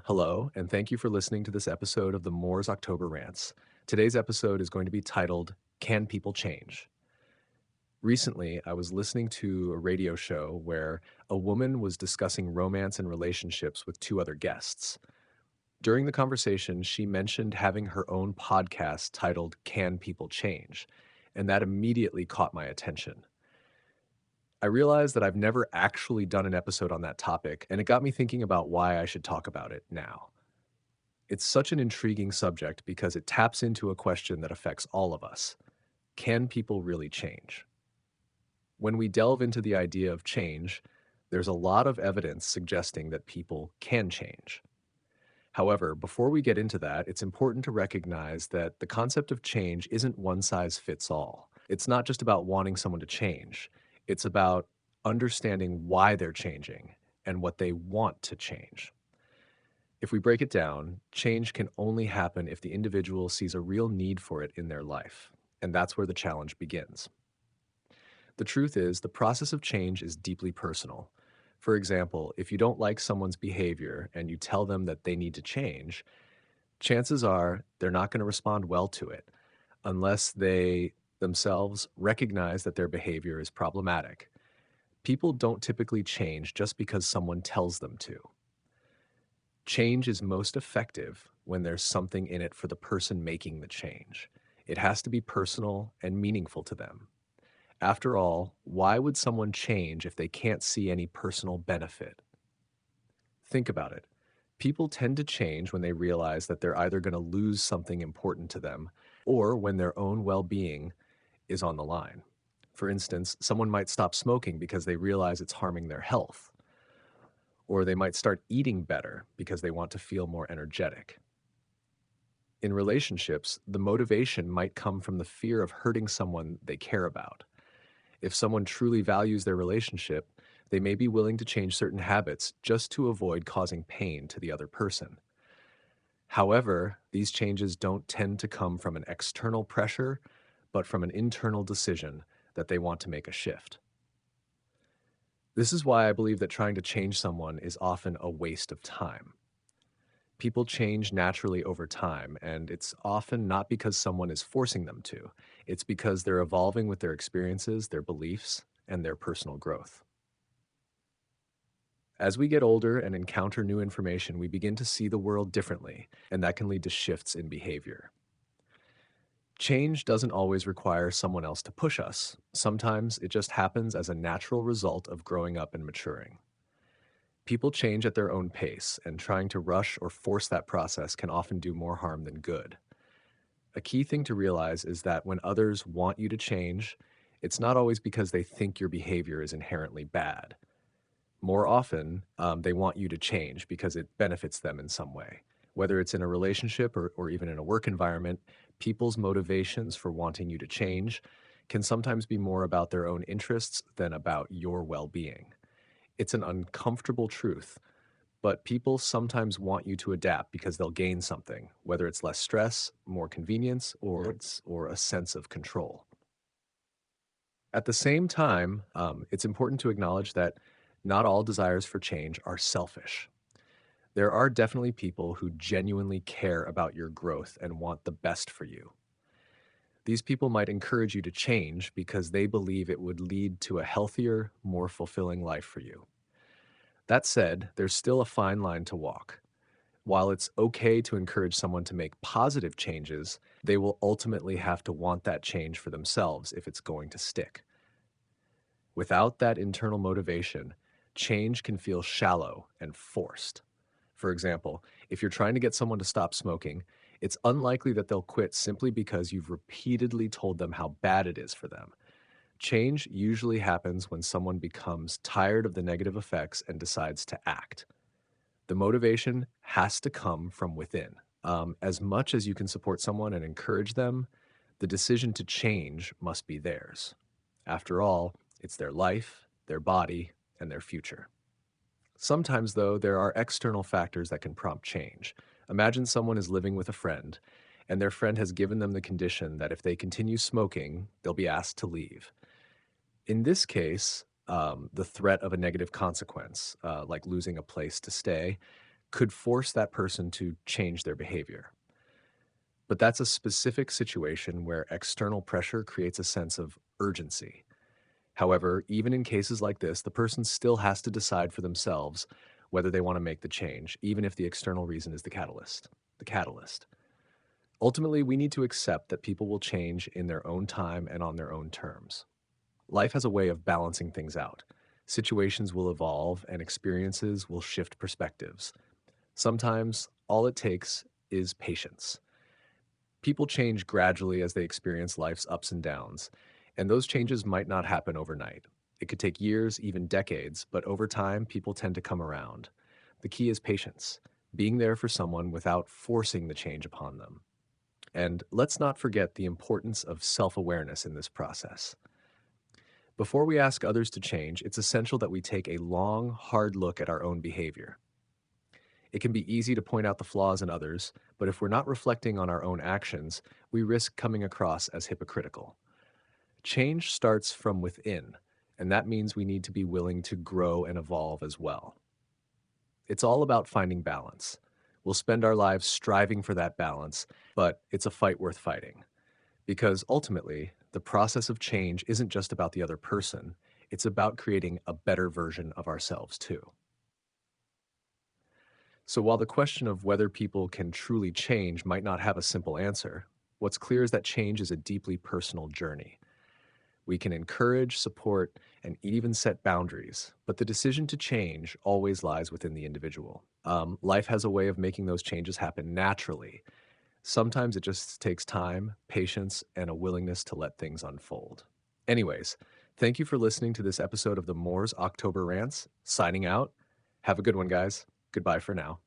Hello, and thank you for listening to this episode of the Moore's October Rants. Today's episode is going to be titled, Can People Change? Recently, I was listening to a radio show where a woman was discussing romance and relationships with two other guests. During the conversation, she mentioned having her own podcast titled, Can People Change? And that immediately caught my attention. I realized that I've never actually done an episode on that topic, and it got me thinking about why I should talk about it now. It's such an intriguing subject because it taps into a question that affects all of us. Can people really change? When we delve into the idea of change, there's a lot of evidence suggesting that people can change. However, before we get into that, it's important to recognize that the concept of change isn't one size fits all. It's not just about wanting someone to change, it's about understanding why they're changing and what they want to change. If we break it down, change can only happen if the individual sees a real need for it in their life. And that's where the challenge begins. The truth is, the process of change is deeply personal. For example, if you don't like someone's behavior and you tell them that they need to change, chances are they're not going to respond well to it unless they themselves recognize that their behavior is problematic. People don't typically change just because someone tells them to. Change is most effective when there's something in it for the person making the change. It has to be personal and meaningful to them. After all, why would someone change if they can't see any personal benefit? Think about it. People tend to change when they realize that they're either going to lose something important to them or when their own well being is on the line. For instance, someone might stop smoking because they realize it's harming their health, or they might start eating better because they want to feel more energetic. In relationships, the motivation might come from the fear of hurting someone they care about. If someone truly values their relationship, they may be willing to change certain habits just to avoid causing pain to the other person. However, these changes don't tend to come from an external pressure, but from an internal decision that they want to make a shift. This is why I believe that trying to change someone is often a waste of time. People change naturally over time, and it's often not because someone is forcing them to. It's because they're evolving with their experiences, their beliefs, and their personal growth. As we get older and encounter new information, we begin to see the world differently, and that can lead to shifts in behavior. Change doesn't always require someone else to push us. Sometimes it just happens as a natural result of growing up and maturing. People change at their own pace, and trying to rush or force that process can often do more harm than good. A key thing to realize is that when others want you to change, it's not always because they think your behavior is inherently bad. More often, they want you to change because it benefits them in some way. Whether it's in a relationship or even in a work environment, people's motivations for wanting you to change can sometimes be more about their own interests than about your well being. It's an uncomfortable truth, but people sometimes want you to adapt because they'll gain something, whether it's less stress, more convenience, or a sense of control. At the same time, it's important to acknowledge that not all desires for change are selfish. There are definitely people who genuinely care about your growth and want the best for you. These people might encourage you to change because they believe it would lead to a healthier, more fulfilling life for you. That said, there's still a fine line to walk. While it's okay to encourage someone to make positive changes, they will ultimately have to want that change for themselves if it's going to stick. Without that internal motivation, change can feel shallow and forced. For example, if you're trying to get someone to stop smoking, it's unlikely that they'll quit simply because you've repeatedly told them how bad it is for them. Change usually happens when someone becomes tired of the negative effects and decides to act. The motivation has to come from within. As much as you can support someone and encourage them, the decision to change must be theirs. After all, it's their life, their body, and their future. Sometimes, though, there are external factors that can prompt change. Imagine someone is living with a friend, and their friend has given them the condition that if they continue smoking, they'll be asked to leave. In this case, the threat of a negative consequence, like losing a place to stay, could force that person to change their behavior. But that's a specific situation where external pressure creates a sense of urgency. However, even in cases like this, the person still has to decide for themselves whether they want to make the change, even if the external reason is the catalyst. The catalyst. Ultimately, we need to accept that people will change in their own time and on their own terms. Life has a way of balancing things out. Situations will evolve and experiences will shift perspectives. Sometimes all it takes is patience. People change gradually as they experience life's ups and downs, and those changes might not happen overnight. It could take years, even decades, but over time, people tend to come around. The key is patience, being there for someone without forcing the change upon them. And let's not forget the importance of self awareness in this process. Before we ask others to change, it's essential that we take a long, hard look at our own behavior. It can be easy to point out the flaws in others, but if we're not reflecting on our own actions, we risk coming across as hypocritical. Change starts from within, and that means we need to be willing to grow and evolve as well. It's all about finding balance. We'll spend our lives striving for that balance, but it's a fight worth fighting. Because ultimately, the process of change isn't just about the other person, it's about creating a better version of ourselves too. So while the question of whether people can truly change might not have a simple answer, what's clear is that change is a deeply personal journey. We can encourage, support, and even set boundaries, but the decision to change always lies within the individual. Life has a way of making those changes happen naturally. Sometimes it just takes time, patience, and a willingness to let things unfold. Anyways, thank you for listening to this episode of the Moore's October Rants. Signing out. Have a good one, guys. Goodbye for now.